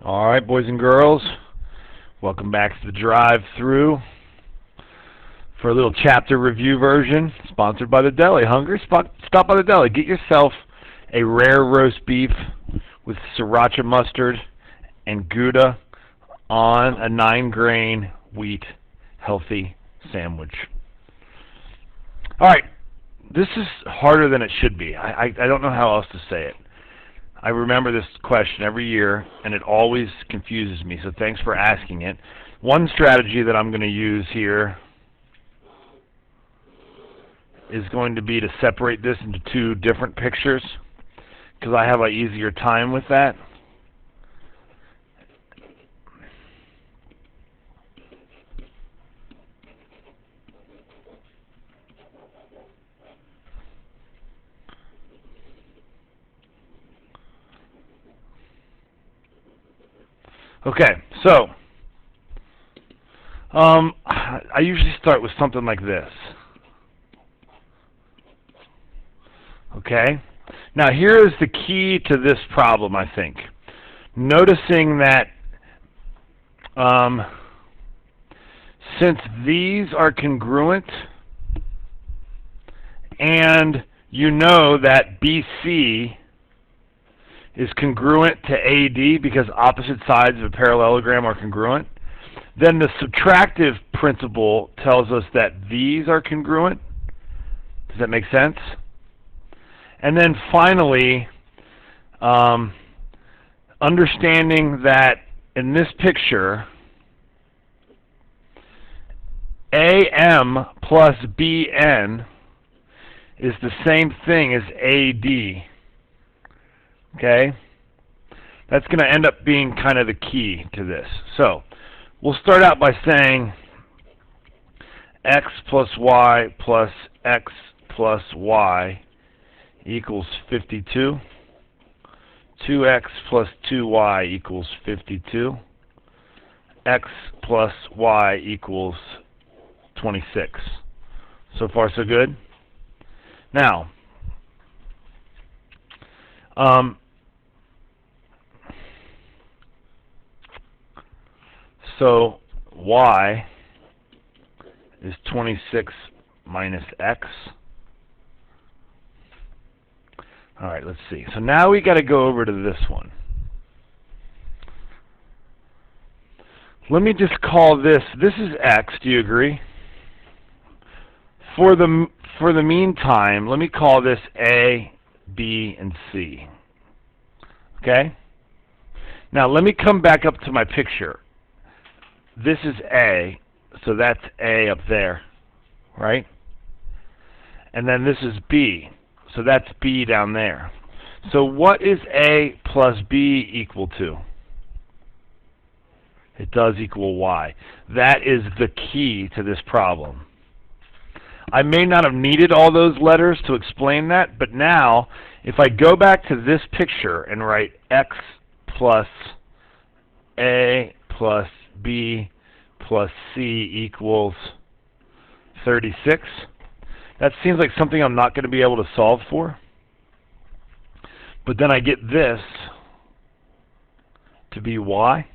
All right, boys and girls, welcome back to the drive-through for a little chapter review version, sponsored by the deli. Hungry? Stop by the deli. Get yourself a rare roast beef with sriracha mustard and Gouda on a 9-grain wheat healthy sandwich. All right, this is harder than it should be. I don't know how else to say it. I remember this question every year, and it always confuses me, so thanks for asking it. One strategy that I'm going to use here is going to be to separate this into two different pictures, because I have an easier time with that. Okay, so I usually start with something like this. Okay? Now here is the key to this problem, I think. Noticing that since these are congruent, and you know that BC is congruent to AD because opposite sides of a parallelogram are congruent, then the subtractive principle tells us that these are congruent. Does that make sense? And then finally, understanding that in this picture, AM plus BN is the same thing as AD. Okay? That's going to end up being kind of the key to this. So, we'll start out by saying x plus y plus x plus y equals 52. 2x plus 2y equals 52. X plus y equals 26. So far, so good? Now, so y is 26 minus x. All right, let's see. So now we got to go over to this one. Let me just call this is x. Do you agree? For the meantime, let me call this A, B, and C. Okay? Now let me come back up to my picture. This is A, so that's A up there, right? And then this is B, so that's B down there. So what is A plus B equal to? It does equal Y. That is the key to this problem. I may not have needed all those letters to explain that, but now, if I go back to this picture and write x plus A plus B plus C equals 36, that seems like something I'm not going to be able to solve for. But then I get this to be y.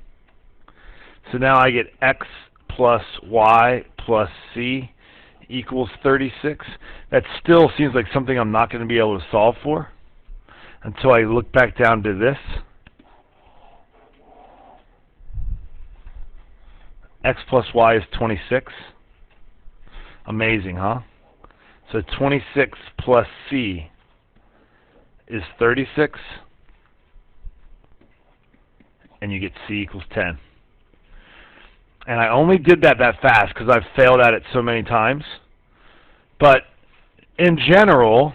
So now I get x plus y plus C equals 36. That still seems like something I'm not going to be able to solve for until I look back down to this. X plus y is 26. Amazing, huh? So 26 plus C is 36. And you get C equals 10. And I only did that fast because I've failed at it so many times. But in general,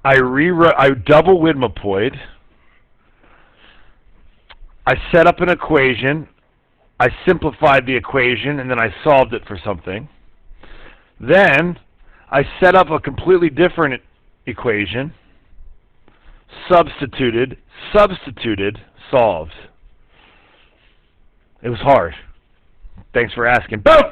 I double Widmopoid. I set up an equation. I simplified the equation, and then I solved it for something. Then I set up a completely different equation, substituted, solved. It was hard. Thanks for asking. Boom!